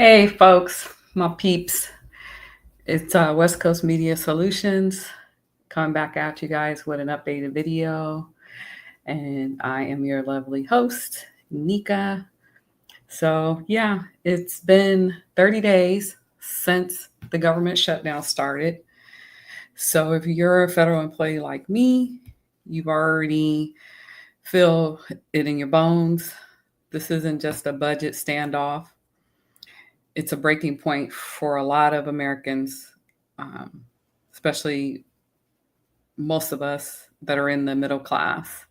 Hey, folks, my peeps. It's West Coast Media Solutions coming back at you guys with an updated video. And I am your lovely host, Nika. So, yeah, it's been 30 days since the government shutdown started. So, if you're a federal employee like me, you've already feel it in your bones. This isn't just a budget standoff. It's a breaking point for a lot of Americans, especially most of us that are in the middle class.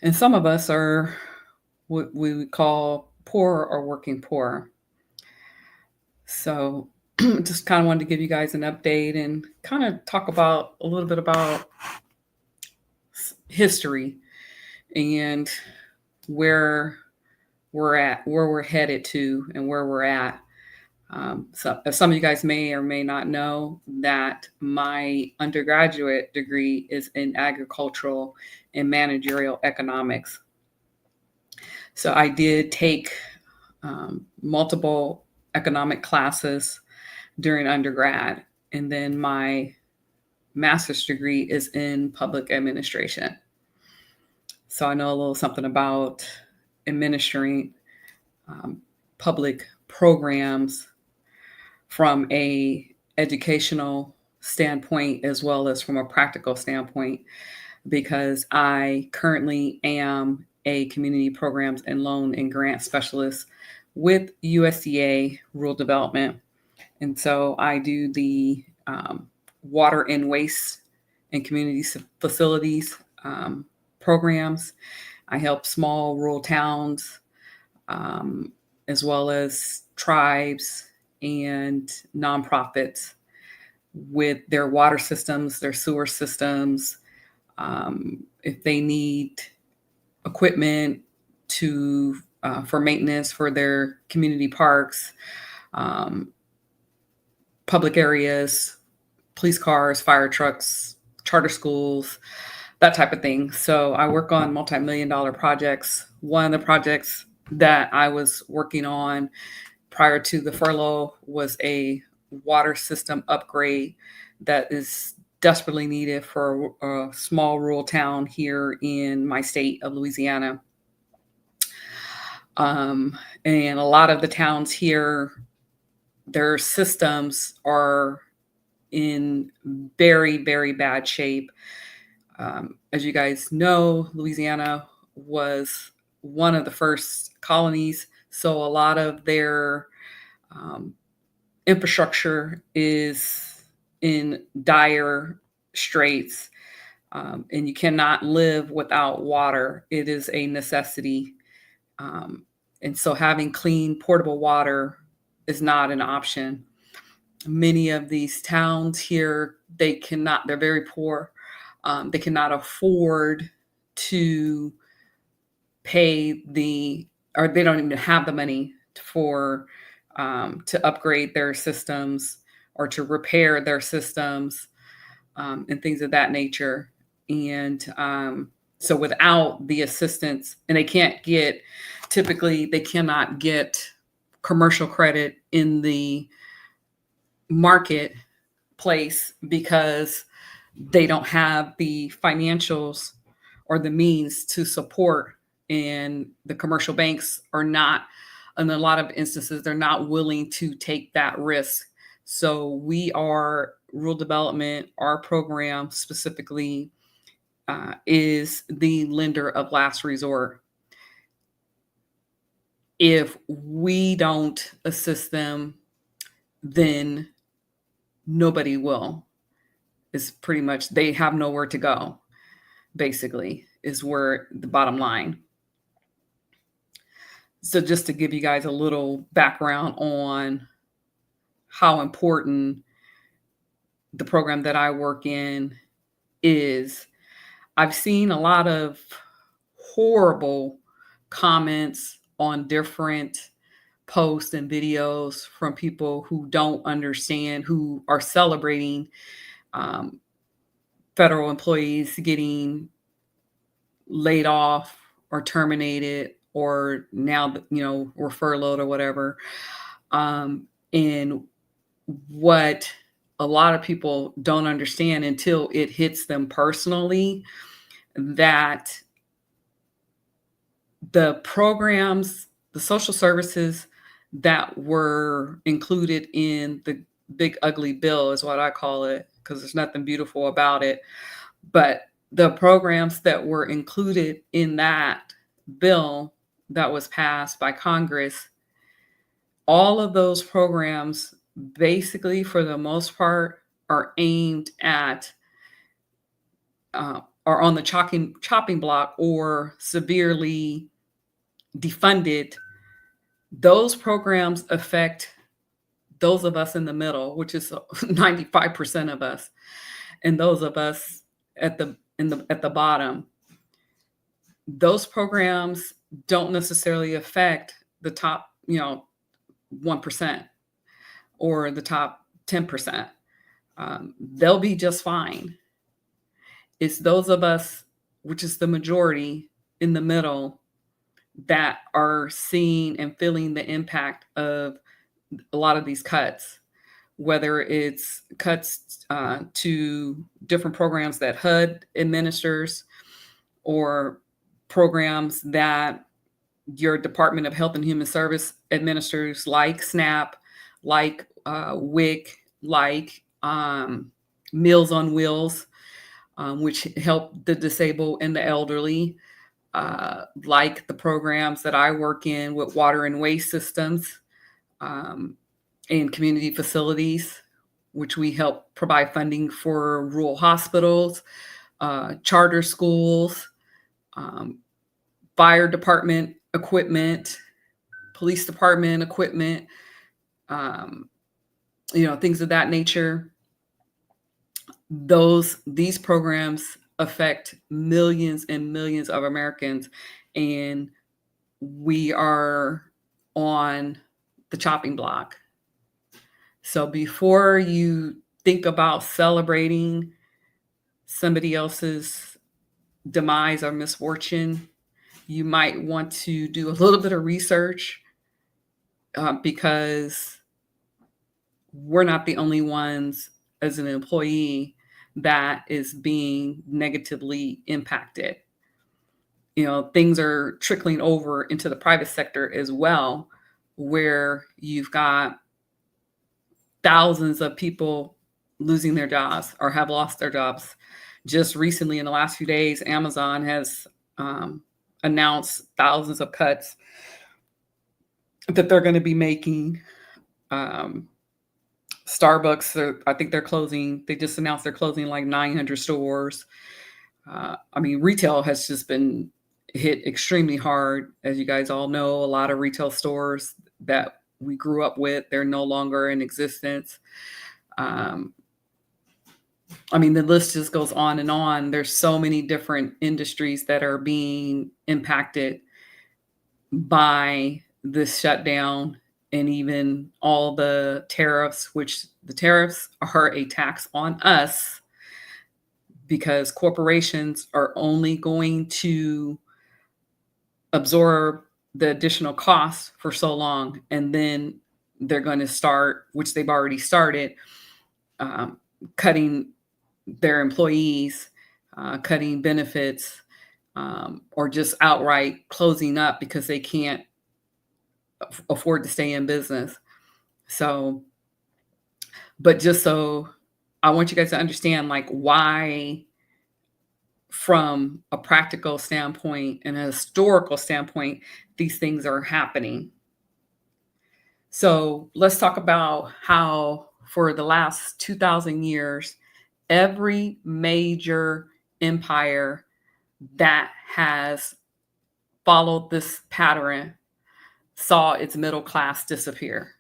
And some of us are what we would call poor or working poor. So just kind of wanted to give you guys an update and kind of talk about a little bit about history and where we're at, where we're headed to, and where we're at. So some of you guys may or may not know that my undergraduate degree is in agricultural and managerial economics. So I did take multiple economic classes during undergrad, and then my master's degree is in public administration. So I know a little something about administering public programs from a educational standpoint as well as from a practical standpoint, because I currently am a community programs and loan and grant specialist with USDA Rural Development. And so I do the water and waste and community facilities programs. I help small rural towns as well as tribes and nonprofits with their water systems, their sewer systems, if they need equipment to for maintenance for their community parks, public areas, police cars, fire trucks, charter schools, that type of thing. So I work on multi-million-dollar projects. One of the projects that I was working on prior to the furlough was a water system upgrade that is desperately needed for a small rural town here in my state of Louisiana. And a lot of the towns here, their systems are in very, very bad shape. As you guys know, Louisiana was one of the first colonies, so a lot of their infrastructure is in dire straits, and you cannot live without water. It is a necessity. And so having clean, portable water is not an option. Many of these towns here, they're very poor. They cannot afford to pay or they don't even have the money to upgrade their systems or to repair their systems and things of that nature. And so without the assistance, and they cannot get commercial credit in the marketplace because they don't have the financials or the means to support, and the commercial banks are not, in a lot of instances, they're not willing to take that risk. So rural development, our program specifically is the lender of last resort. If we don't assist them, then nobody will. It's pretty much, they have nowhere to go, basically, is where the bottom line. So just to give you guys a little background on how important the program that I work in is, I've seen a lot of horrible comments on different posts and videos from people who don't understand, who are celebrating federal employees getting laid off or terminated or now that, we're furloughed or whatever. And what a lot of people don't understand until it hits them personally, that the programs, the social services that were included in the big ugly bill is what I call it, because there's nothing beautiful about it. But the programs that were included in that bill that was passed by Congress, all of those programs, basically, for the most part, are aimed at, are on the chopping block or severely defunded. Those programs affect those of us in the middle, which is 95% of us, and those of us at the bottom. Those programs don't necessarily affect the top, 1% or the top 10%. They'll be just fine. It's those of us, which is the majority in the middle, that are seeing and feeling the impact of a lot of these cuts, whether it's cuts to different programs that HUD administers, or programs that your Department of Health and Human Service administers, like SNAP, like WIC, like Meals on Wheels, which help the disabled and the elderly, like the programs that I work in with water and waste systems, and community facilities, which we help provide funding for rural hospitals, charter schools, fire department equipment, police department equipment, things of that nature. These programs affect millions and millions of Americans, and we are on the chopping block. So before you think about celebrating somebody else's demise or misfortune, you might want to do a little bit of research, because we're not the only ones as an employee that is being negatively impacted. Things are trickling over into the private sector as well, where you've got thousands of people losing their jobs or have lost their jobs. Just recently, in the last few days, Amazon has announced thousands of cuts that they're going to be making. Starbucks, I think they're closing. They just announced they're closing like 900 stores. Retail has just been hit extremely hard. As you guys all know, a lot of retail stores that we grew up with, they're no longer in existence. The list just goes on and on. There's so many different industries that are being impacted by this shutdown, and even all the tariffs, which the tariffs are a tax on us, because corporations are only going to absorb the additional costs for so long, and then they're going to start, which they've already started, cutting their employees, cutting benefits, or just outright closing up because they can't afford to stay in business. So, but just so I want you guys to understand, like, why, from a practical standpoint and a historical standpoint, these things are happening. So let's talk about how, for the last 2,000 years, every major empire that has followed this pattern saw its middle class disappear.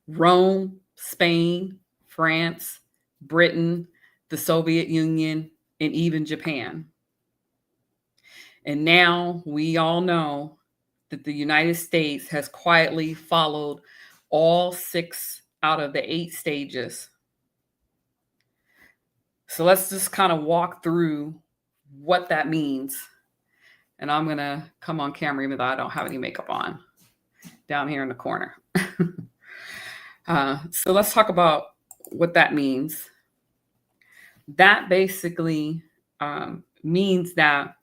Rome, Spain, France, Britain, the Soviet Union, and even Japan. And now we all know that the United States has quietly followed all 6 out of the 8 stages. So let's just kind of walk through what that means. And I'm going to come on camera even though I don't have any makeup on down here in the corner. So let's talk about what that means. That basically means that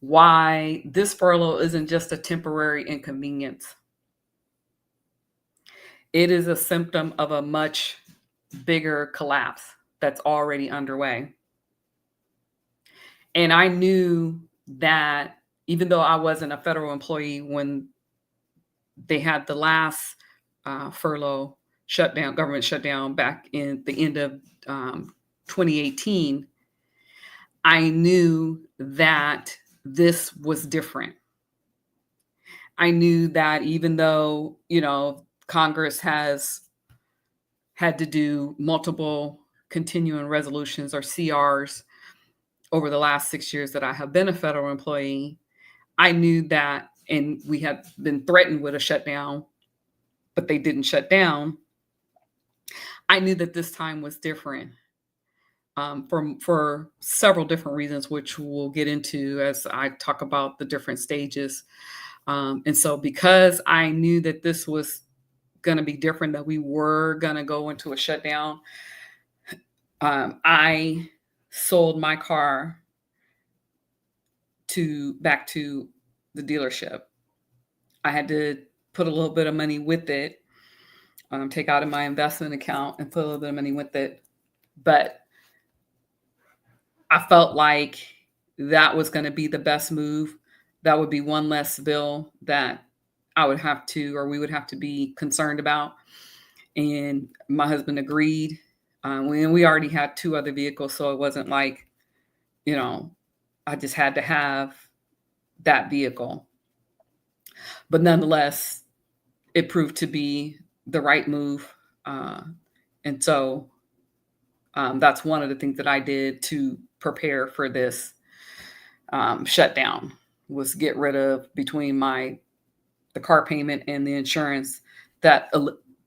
why this furlough isn't just a temporary inconvenience. It is a symptom of a much bigger collapse that's already underway. And I knew that even though I wasn't a federal employee when they had the last furlough shutdown, government shutdown back in the end of 2018, I knew that this was different. I knew that even though, Congress has had to do multiple continuing resolutions or CRs over the last 6 years that I have been a federal employee, I knew that, and we had been threatened with a shutdown, but they didn't shut down. I knew that this time was different for several different reasons, which we'll get into as I talk about the different stages. And so because I knew that this was going to be different, that we were going to go into a shutdown, I sold my car back to the dealership. I had to put a little bit of money with it, take out of my investment account and put a little bit of money with it. But I felt like that was going to be the best move. That would be one less bill that I would have to, or we would have to be concerned about. And my husband agreed. We already had 2 other vehicles, so it wasn't like, I just had to have that vehicle. But nonetheless, it proved to be the right move. And so that's one of the things that I did to prepare for this shutdown, was get rid of, between the car payment and the insurance, that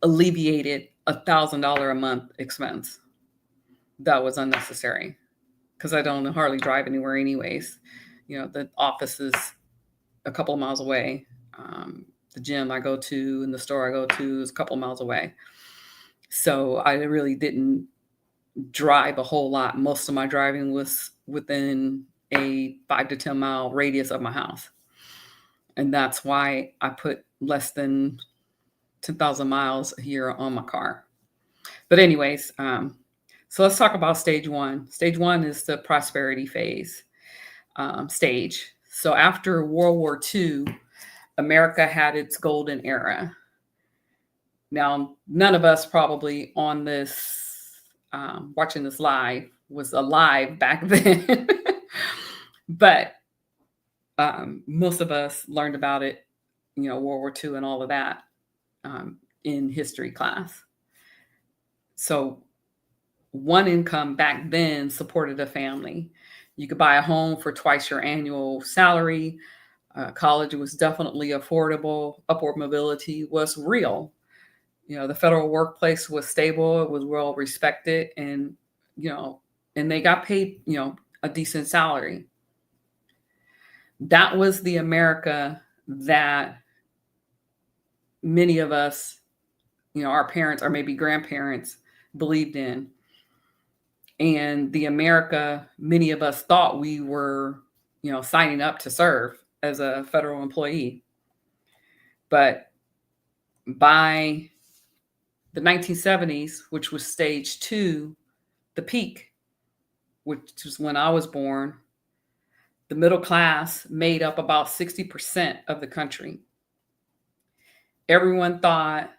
alleviated $1,000 a month expense that was unnecessary, because I don't hardly drive anywhere anyways. The office is a couple of miles away. The gym I go to and the store I go to is a couple of miles away. So I really didn't drive a whole lot. Most of my driving was within a 5 to 10 mile radius of my house. And that's why I put less than 10,000 miles a year on my car. But anyways, so let's talk about stage 1. Stage 1 is the prosperity phase stage. So after World War II, America had its golden era. Now, none of us probably on this, watching this live, was alive back then. But most of us learned about it, World War II and all of that in history class. So one income back then supported a family. You could buy a home for twice your annual salary. College was definitely affordable. Upward mobility was real. The federal workplace was stable. It was well respected, and and they got paid, a decent salary. That was the America that many of us, our parents or maybe grandparents, believed in. And the America many of us thought we were, signing up to serve as a federal employee. But by the 1970s, which was stage 2, the peak, which was when I was born, the middle class made up about 60% of the country. Everyone thought,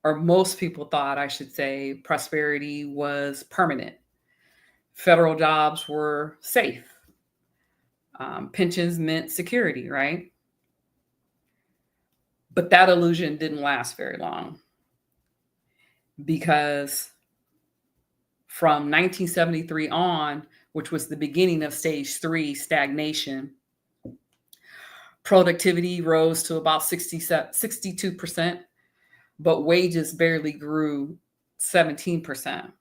or most people thought, I should say, prosperity was permanent. Federal jobs were safe. Pensions meant security, right? But that illusion didn't last very long, because from 1973 on, which was the beginning of stage 3, stagnation, productivity rose to about 62%, but wages barely grew 17%.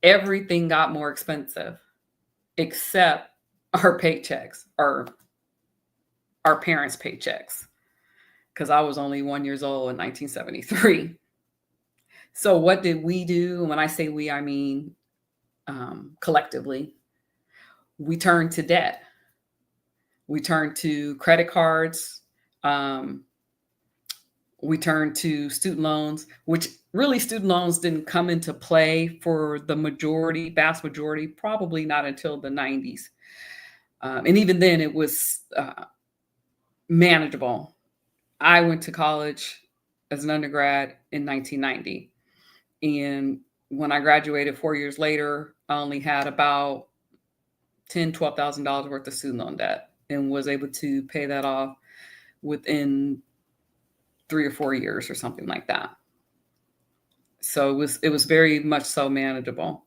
Everything got more expensive, except our paychecks, our parents' paychecks, because I was only 1 year old in 1973. So what did we do? And when I say we, I mean collectively. We turned to debt. We turned to credit cards. Um, we turned to student loans, which really student loans didn't come into play for the vast majority, probably not until the 90s. And even then, it was manageable. I went to college as an undergrad in 1990. And when I graduated 4 years later, I only had about $12,000 worth of student loan debt and was able to pay that off within 3 or 4 years or something like that. So it was very much so manageable.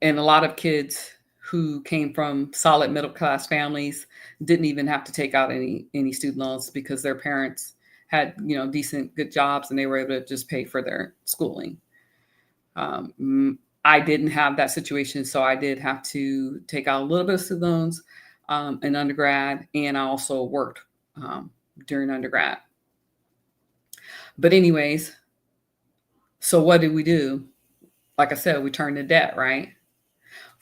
And a lot of kids who came from solid middle class families didn't even have to take out any student loans because their parents had decent good jobs and they were able to just pay for their schooling. I didn't have that situation, so I did have to take out a little bit of student loans in undergrad, and I also worked during undergrad. But anyways, so what did we do? Like I said, we turned to debt, right?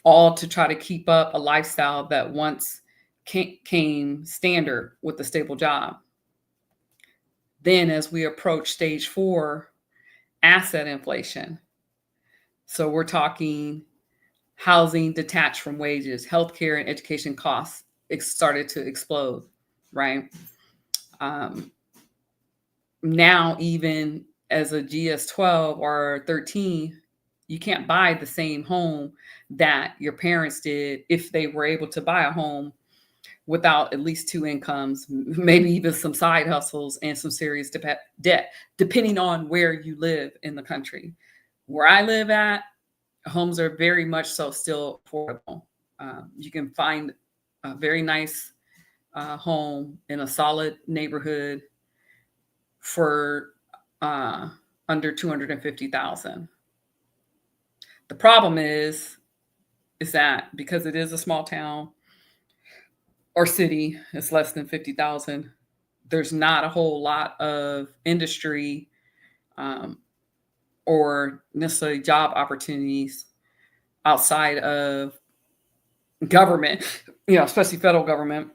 All to try to keep up a lifestyle that once came standard with a stable job. Then as we approach stage 4, asset inflation. So we're talking housing detached from wages, healthcare and education costs started to explode, right? Now, even as a GS-12 or 13, you can't buy the same home that your parents did if they were able to buy a home without at least 2 incomes, maybe even some side hustles and some serious debt, depending on where you live in the country. Where I live at, homes are very much so still affordable. You can find a very nice home in a solid neighborhood for under $250,000. The problem is that because it is a small town or city, it's less than 50,000. There's not a whole lot of industry or necessarily job opportunities outside of government, especially federal government.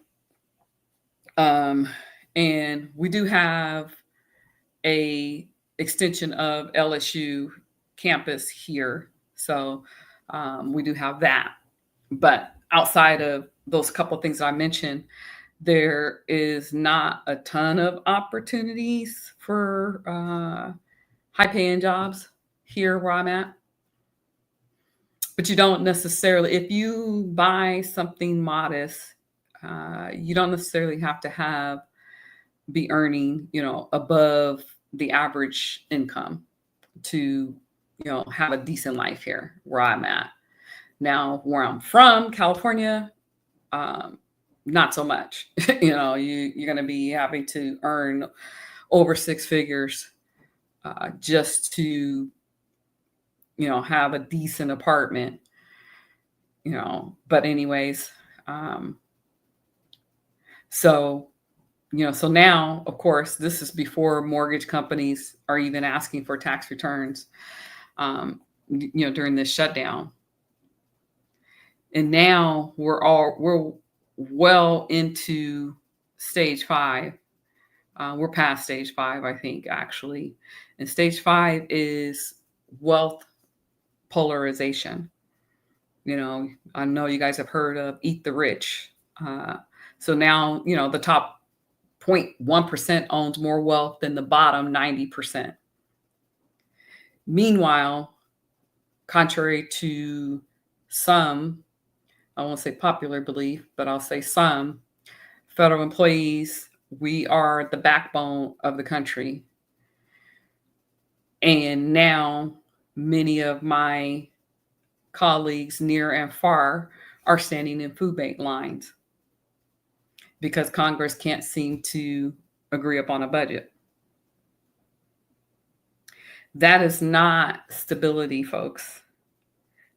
And we do have a extension of LSU campus here. So we do have that. But outside of those couple of things I mentioned, there is not a ton of opportunities for high-paying jobs here where I'm at. But you don't necessarily, if you buy something modest, you don't necessarily have to be earning, above the average income to, have a decent life here where I'm at. Now, where I'm from, California, not so much. You're going to be having to earn over 6 figures just to, have a decent apartment. But anyways, so now, of course, this is before mortgage companies are even asking for tax returns, during this shutdown. And now we're well into stage 5. We're past stage 5, I think, actually. And stage 5 is wealth polarization. I know you guys have heard of Eat the Rich. So now, the top 0.1% owns more wealth than the bottom 90%. Meanwhile, contrary to some, I won't say popular belief, but I'll say some federal employees, we are the backbone of the country. And now many of my colleagues near and far are standing in food bank lines because Congress can't seem to agree upon a budget. That is not stability, folks.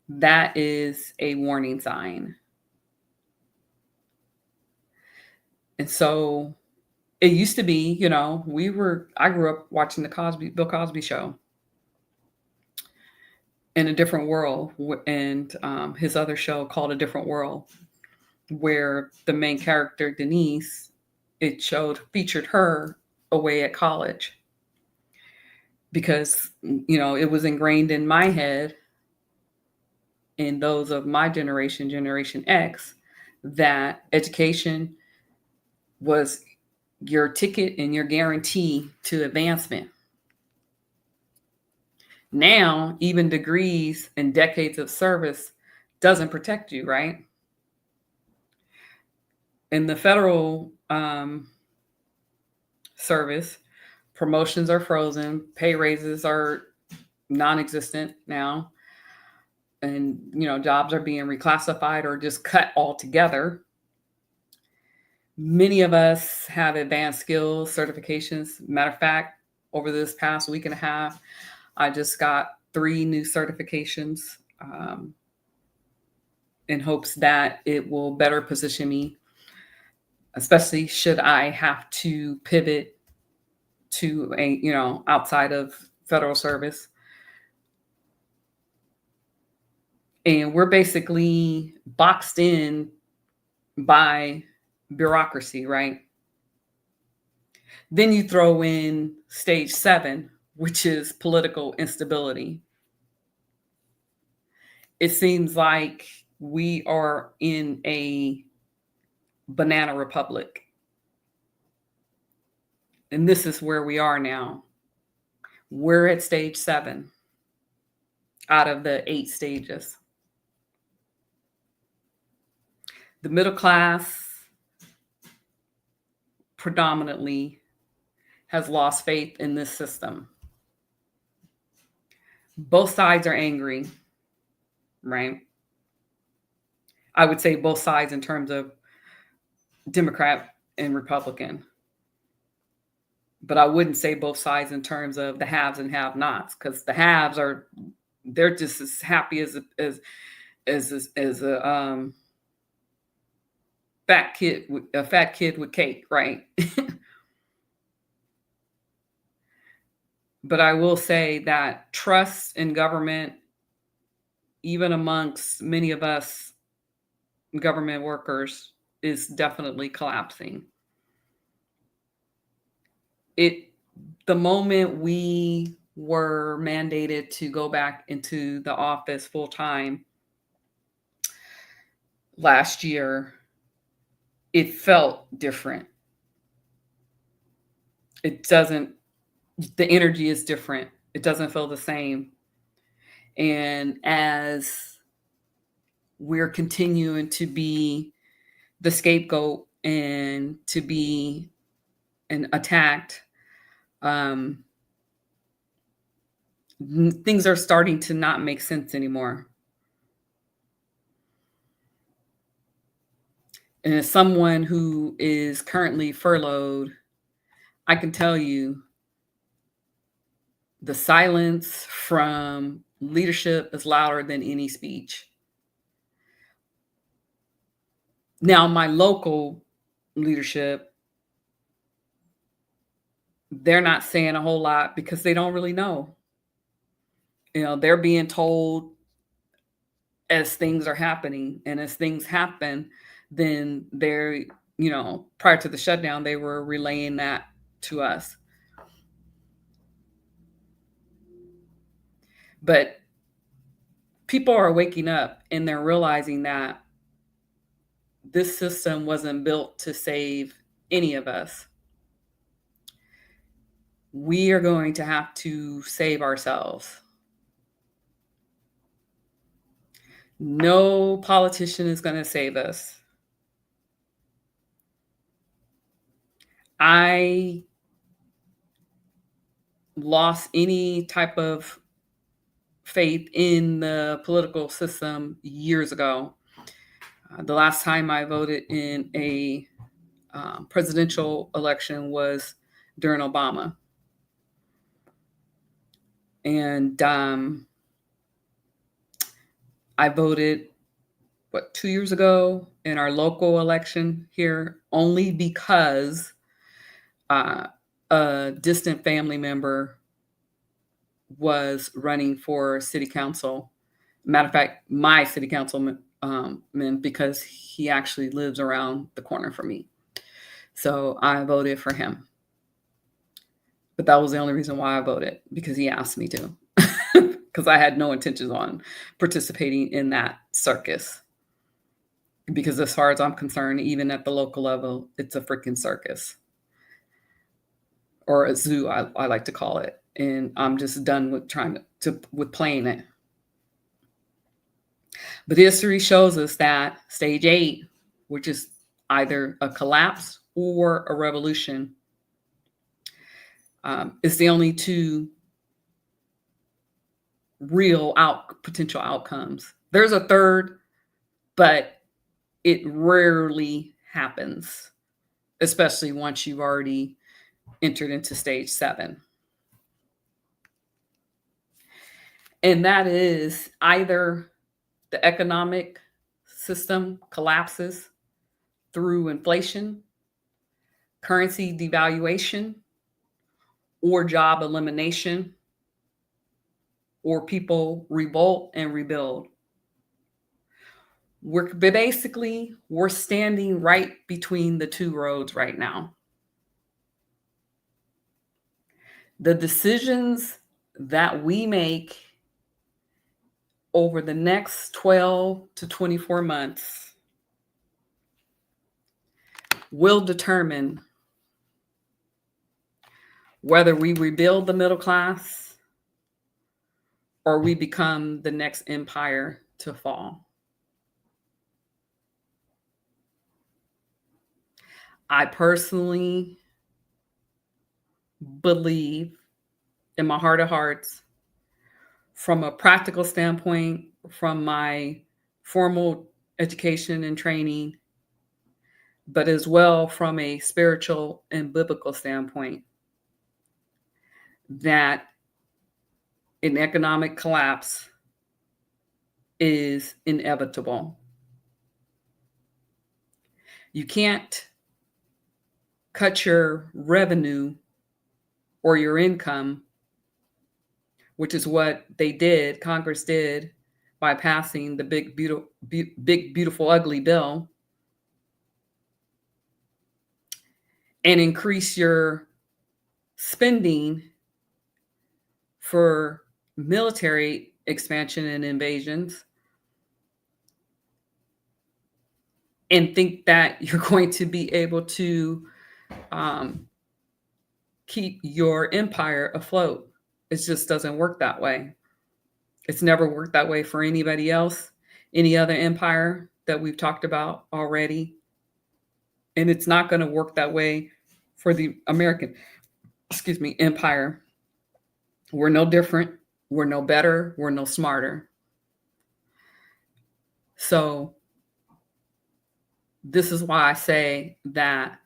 That is a warning sign. And so it used to be, I grew up watching the Bill Cosby show in a different world, and his other show called A Different World, where the main character, Denise, featured her away at college because, it was ingrained in my head and those of my generation, Generation X, that education was your ticket and your guarantee to advancement. Now, even degrees and decades of service doesn't protect you, right? In the federal service, promotions are frozen, pay raises are non-existent now, and jobs are being reclassified or just cut altogether. Many of us have advanced skills certifications. Matter of fact, over this past week and a half, I just got 3 new certifications in hopes that it will better position me, especially should I have to pivot to outside of federal service. And we're basically boxed in by bureaucracy, right? Then you throw in stage 7, which is political instability. It seems like we are in a banana republic. And this is where we are now. We're at stage 7 out of the 8 stages. The middle class predominantly has lost faith in this system. Both sides are angry, right? I would say both sides in terms of Democrat and Republican. But I wouldn't say both sides in terms of the haves and have-nots, because the haves they're just as happy as a fat kid with cake, right? But I will say that trust in government, even amongst many of us government workers, is definitely collapsing. The moment we were mandated to go back into the office full time last year, it felt different. The energy is different. It doesn't feel the same. And as we're continuing to be the scapegoat and to be attacked, things are starting to not make sense anymore. And as someone who is currently furloughed, I can tell you the silence from leadership is louder than any speech. Now, my local leadership, they're not saying a whole lot because they don't really know. They're being told as things are happening. And as things happen, then prior to the shutdown, they were relaying that to us. But people are waking up and they're realizing that this system wasn't built to save any of us. We are going to have to save ourselves. No politician is going to save us. I lost any type of faith in the political system years ago. The last time I voted in a presidential election was during Obama. And I voted, 2 years ago? in our local election here only because a distant family member was running for city council. Matter of fact, my city councilman, because he actually lives around the corner from me. So I voted for him. But that was the only reason why I voted, because he asked me to. Because I had no intentions on participating in that circus. Because as far as I'm concerned, even at the local level, it's a freaking circus. Or a zoo, I like to call it. And I'm just done with with playing it. But history shows us that stage 8, which is either a collapse or a revolution, is the only two real potential outcomes. There's a third, but it rarely happens, especially once you've already entered into stage 7. And that is either the economic system collapses through inflation, currency devaluation, or job elimination, or people revolt and rebuild. We're standing right between the two roads right now. The decisions that we make over the next 12 to 24 months will determine whether we rebuild the middle class or we become the next empire to fall. I personally believe in my heart of hearts, from a practical standpoint, from my formal education and training, but as well from a spiritual and biblical standpoint, that an economic collapse is inevitable. You can't cut your revenue or your income, which is what Congress did by passing the big, beautiful, ugly bill, and increase your spending for military expansion and invasions, and think that you're going to be able to keep your empire afloat. It just doesn't work that way. It's never worked that way for anybody else, any other empire that we've talked about already. And it's not going to work that way for the American, empire. We're no different. We're no better. We're no smarter. So this is why I say that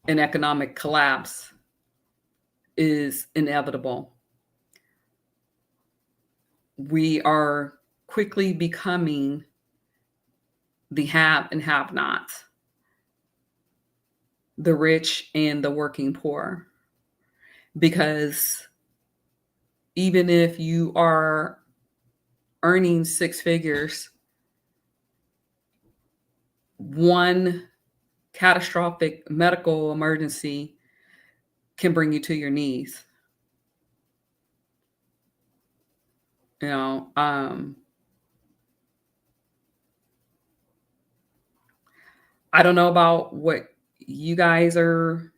an economic collapse is inevitable. We are quickly becoming the have and have nots, the rich and the working poor. Because even if you are earning 6 figures, one catastrophic medical emergency can bring you to your knees. You know, I don't know about what you guys are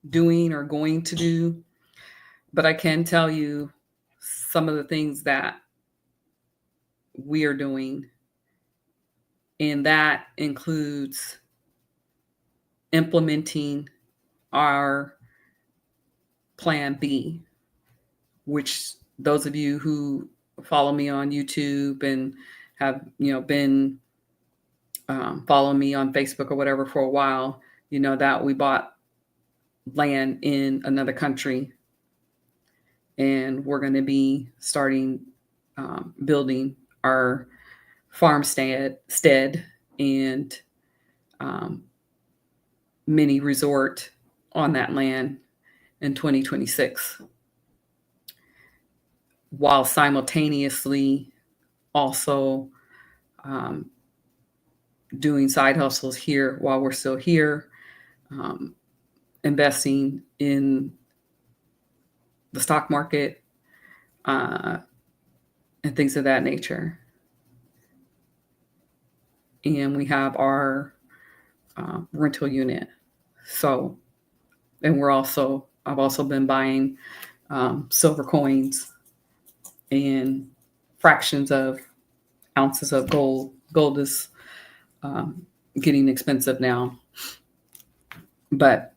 doing or going to do, but I can tell you some of the things that we are doing. And that includes implementing our Plan B, which those of you who follow me on YouTube and have, been following me on Facebook or whatever for a while, that we bought land in another country, and we're going to be starting building our farmstead and um, mini resort on that land in 2026, while simultaneously also um, doing side hustles here while we're still here, um, investing in the stock market, uh, and things of that nature. And we have our rental unit. So, and I've also been buying silver coins and fractions of ounces of gold. Gold is um, getting expensive now, but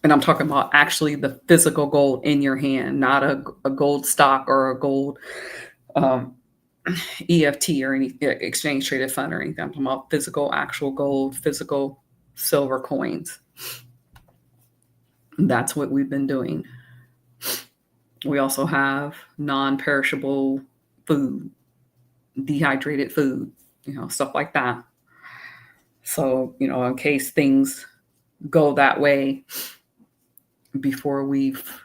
and I'm talking about actually the physical gold in your hand, not a gold stock or a gold um, EFT or any exchange traded fund or anything. I'm talking about physical, actual gold, physical silver coins. That's what we've been doing. We also have non-perishable food, dehydrated food, stuff like that. So, in case things go that way before we've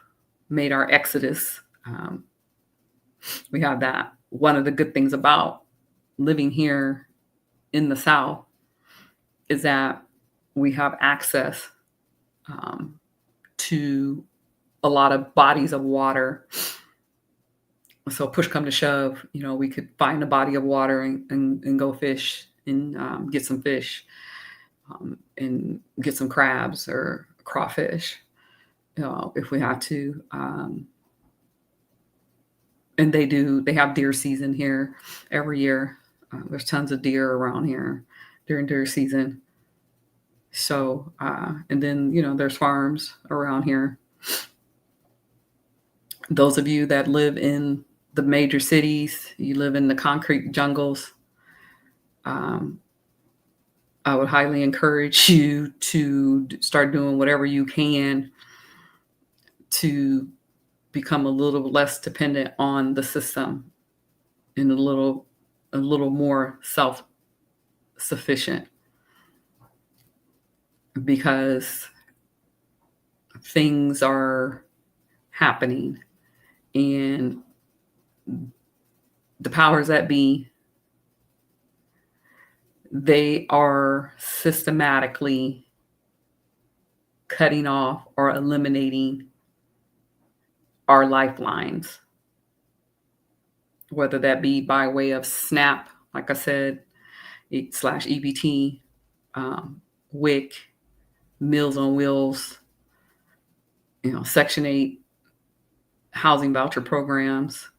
made our exodus, we have that. One of the good things about living here in the South is that we have access to a lot of bodies of water. So push come to shove, we could find a body of water and go fish and get some fish and get some crabs or crawfish, if we have to. And they have deer season here every year. There's tons of deer around here during deer season. So, and then, there's farms around here. Those of you that live in the major cities, you live in the concrete jungles, I would highly encourage you to start doing whatever you can to become a little less dependent on the system and a little more self-sufficient, because things are happening and the powers that be, they are systematically cutting off or eliminating our lifelines, whether that be by way of SNAP, like I said, slash EBT, WIC, Meals on Wheels, Section 8 housing voucher programs,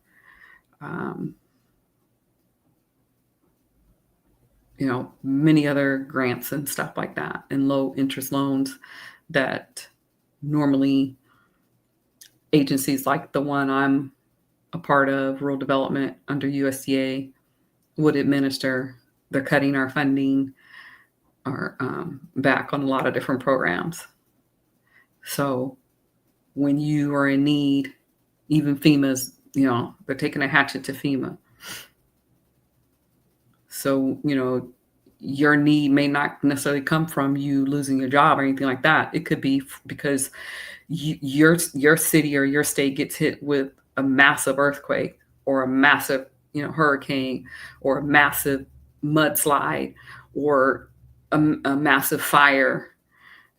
many other grants and stuff like that, and low interest loans that normally agencies like the one I'm a part of, rural development under USDA, would administer. They're cutting our funding or back on a lot of different programs. So when you are in need, even FEMA's, they're taking a hatchet to FEMA. So, your need may not necessarily come from you losing your job or anything like that. It could be because your city or your state gets hit with a massive earthquake or a massive, hurricane or a massive mudslide or a massive fire,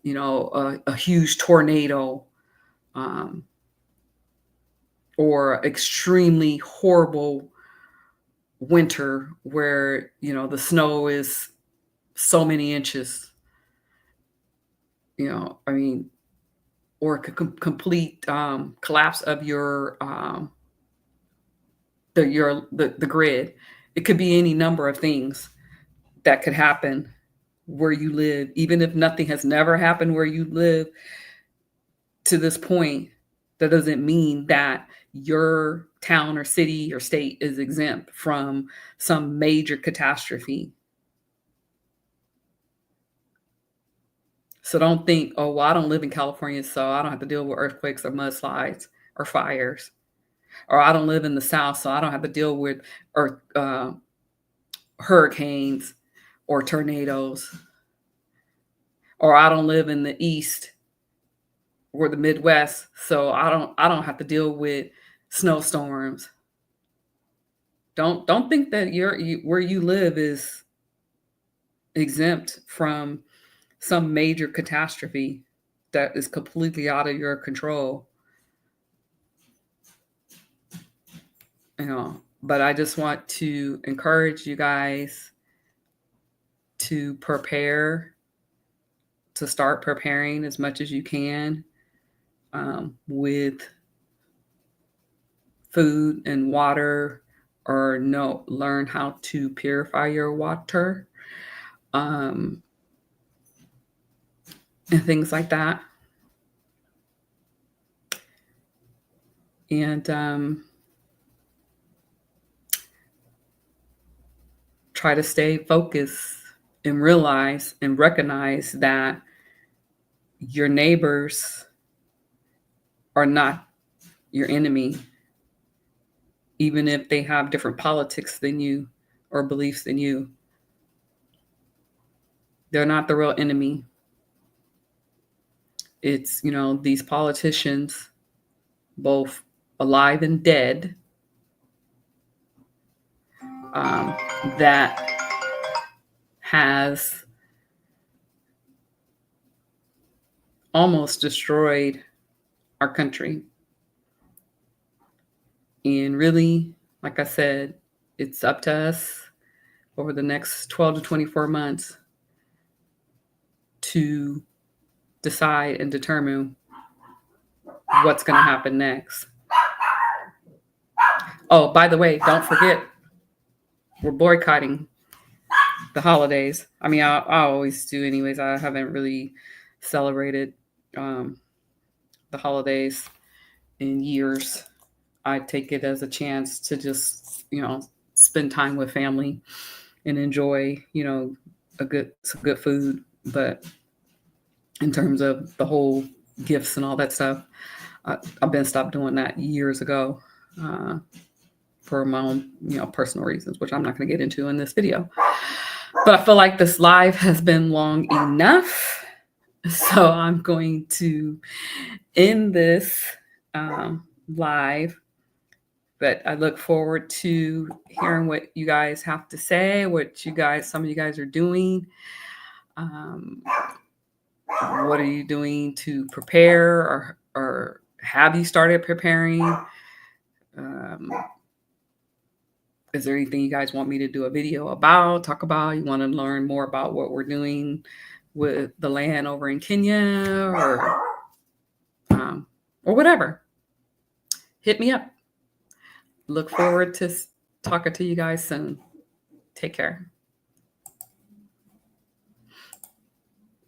a huge tornado, or extremely horrible winter where, the snow is so many inches, or complete collapse of your the grid. It could be any number of things that could happen where you live, even if nothing has never happened where you live to this point. That doesn't mean that your town or city or state is exempt from some major catastrophe. So don't think, oh, well, I don't live in California, so I don't have to deal with earthquakes or mudslides or fires. Or I don't live in the South, so I don't have to deal with hurricanes or tornadoes, or I don't live in the East or the Midwest, so I don't have to deal with snowstorms. Don't think that where you live is exempt from some major catastrophe that is completely out of your control. But I just want to encourage you guys to start preparing as much as you can, with food and water, or learn how to purify your water, and things like that. And try to stay focused and realize and recognize that your neighbors are not your enemy, even if they have different politics than you or beliefs than you. They're not the real enemy. It's, these politicians, both alive and dead, that has almost destroyed our country. And really, like I said, it's up to us over the next 12 to 24 months to decide and determine what's going to happen next. Oh, by the way, don't forget, we're boycotting the holidays. I mean, I always do anyways. I haven't really celebrated the holidays in years. I take it as a chance to just, spend time with family and enjoy, some good food. But in terms of the whole gifts and all that stuff, I've been stopped doing that years ago, for my own, personal reasons, which I'm not going to get into in this video. But I feel like this live has been long enough, so I'm going to end this live. But I look forward to hearing what you guys have to say, some of you guys are doing. What are you doing to prepare, or have you started preparing? Is there anything you guys want me to do a video about, talk about? You want to learn more about what we're doing with the land over in Kenya, or whatever? Hit me up. Look forward to talking to you guys soon. Take care.